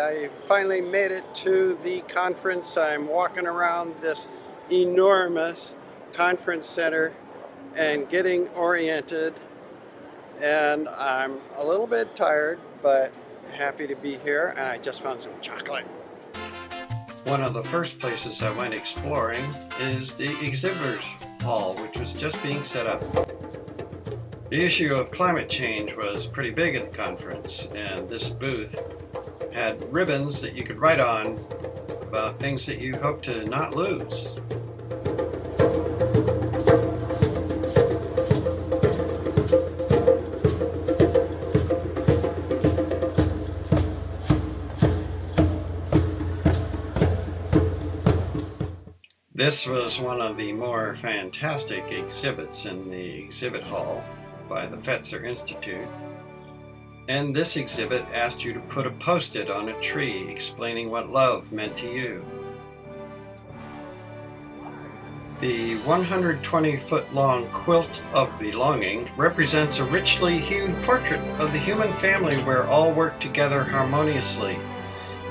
I finally made it to the conference. I'm walking around this enormous conference center and getting oriented, and I'm a little bit tired but happy to be here, and I just found some chocolate. One of the first places I went exploring is the exhibitors hall, which was just being set up. The issue of climate change was pretty big at the conference, and this booth had ribbons that you could write on about things that you hope to not lose. This was one of the more fantastic exhibits in the exhibit hall by the Fetzer Institute. And this exhibit asked you to put a post-it on a tree explaining what love meant to you. The 120-foot-long quilt of belonging represents a richly hued portrait of the human family where all work together harmoniously.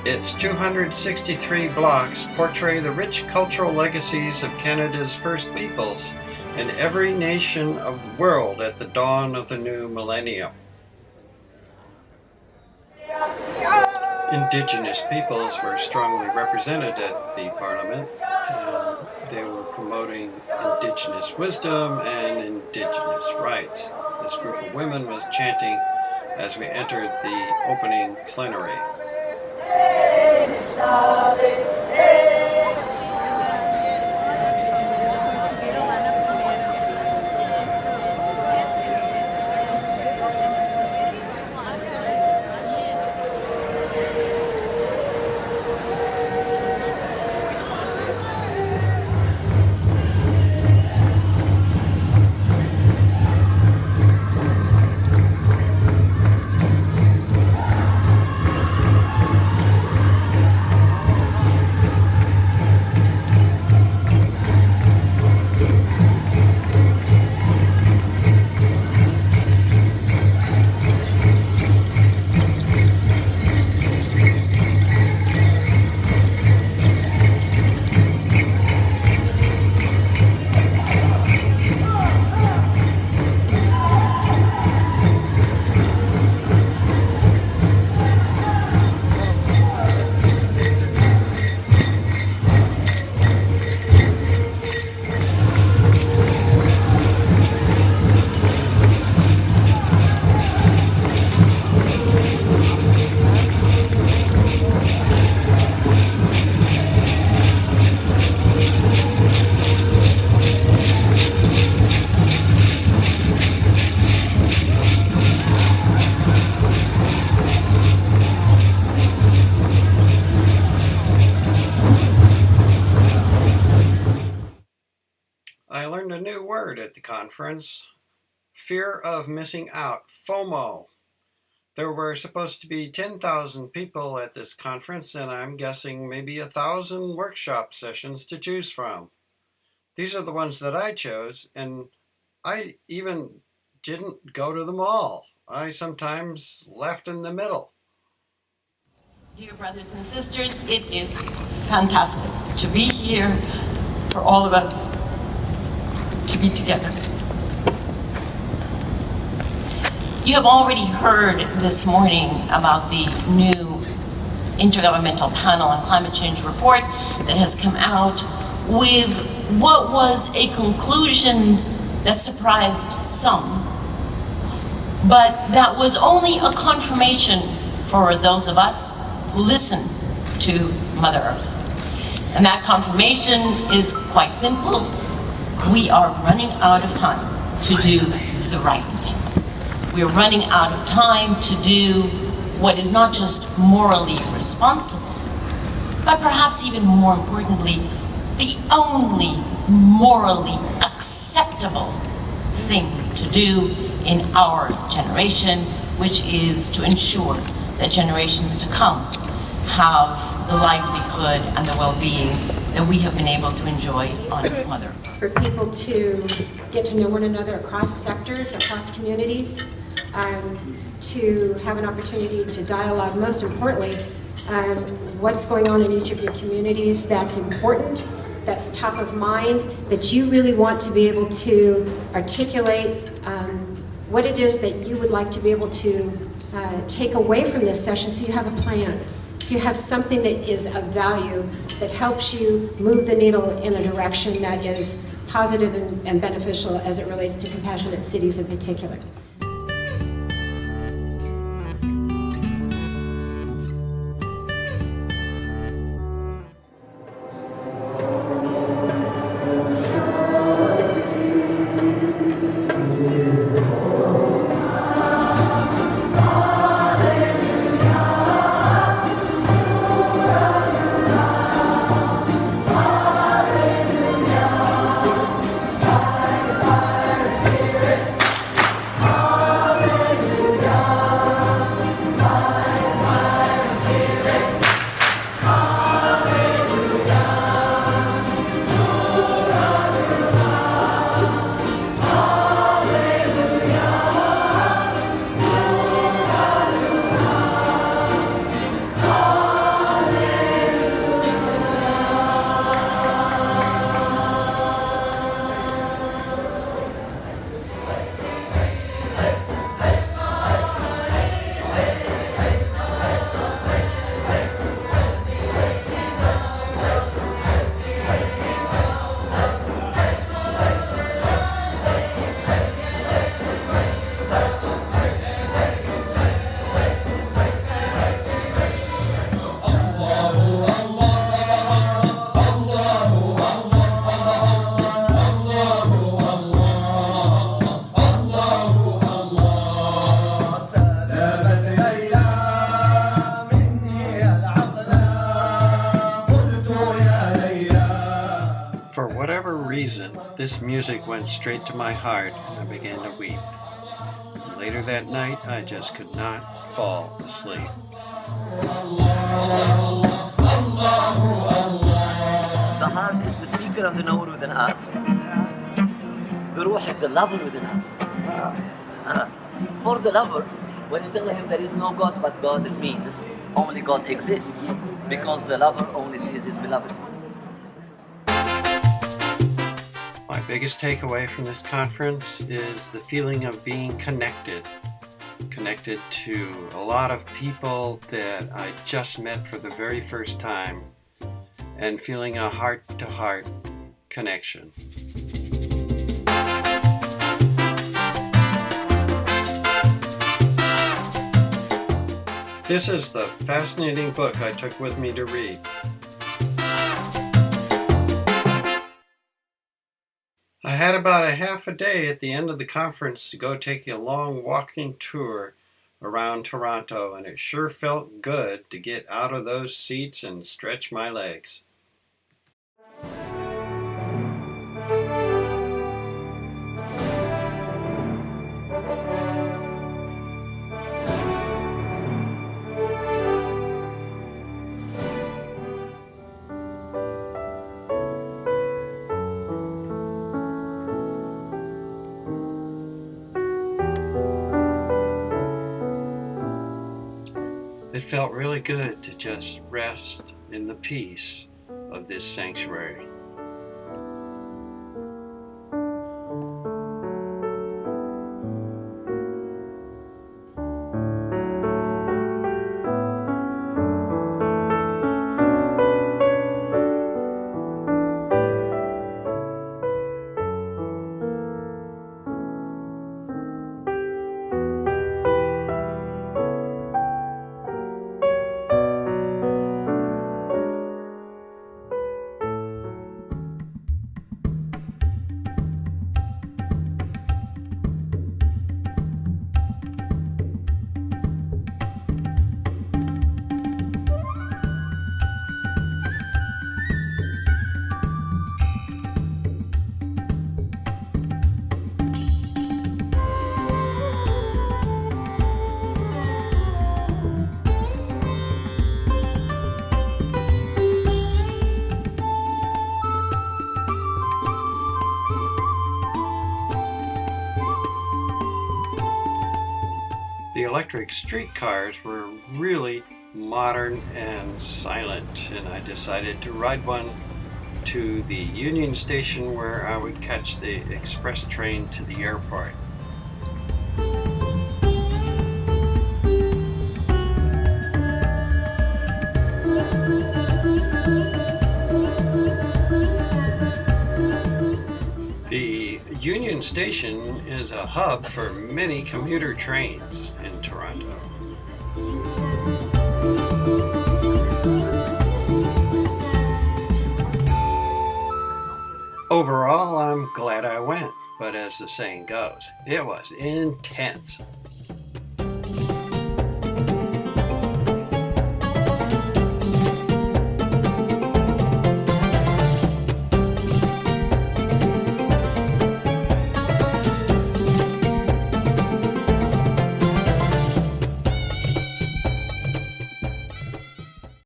Its 263 blocks portray the rich cultural legacies of Canada's First Peoples and every nation of the world at the dawn of the new millennium. Indigenous peoples were strongly represented at the Parliament, and they were promoting Indigenous wisdom and Indigenous rights. This group of women was chanting as we entered the opening plenary. I learned a new word at the conference: fear of missing out, FOMO. There were supposed to be 10,000 people at this conference, and I'm guessing maybe 1,000 workshop sessions to choose from. These are the ones that I chose, and I even didn't go to them all. I sometimes left in the middle. Dear brothers and sisters, it is fantastic to be here, for all of us to be together. You have already heard this morning about the new Intergovernmental Panel on Climate Change report that has come out with what was a conclusion that surprised some, but that was only a confirmation for those of us who listen to Mother Earth. And that confirmation is quite simple. We are running out of time to do the right thing. We're running out of time to do what is not just morally responsible, but perhaps even more importantly, the only morally acceptable thing to do in our generation, which is to ensure that generations to come have the livelihood and the well-being that we have been able to enjoy on Mother. For people to get to know one another across sectors, across communities, to have an opportunity to dialogue, most importantly, what's going on in each of your communities that's important, that's top of mind, that you really want to be able to articulate what it is that you would like to be able to take away from this session, so you have a plan, so you have something that is of value, that helps you move the needle in a direction that is positive and beneficial as it relates to compassionate cities in particular. For whatever reason, this music went straight to my heart and I began to weep. And later that night, I just could not fall asleep. The heart is the seeker and the knower within us. The ruh is the lover within us. For the lover, when you tell him there is no God but God, it means only God exists, because the lover only sees his beloved. My biggest takeaway from this conference is the feeling of being connected to a lot of people that I just met for the very first time, and feeling a heart-to-heart connection. This is the fascinating book I took with me to read. I had about a half a day at the end of the conference to go take a long walking tour around Toronto, and it sure felt good to get out of those seats and stretch my legs. It felt really good to just rest in the peace of this sanctuary. The electric streetcars were really modern and silent, and I decided to ride one to the Union Station where I would catch the express train to the airport. The Union Station is a hub for many commuter trains in Toronto. Overall, I'm glad I went, but as the saying goes, it was intense.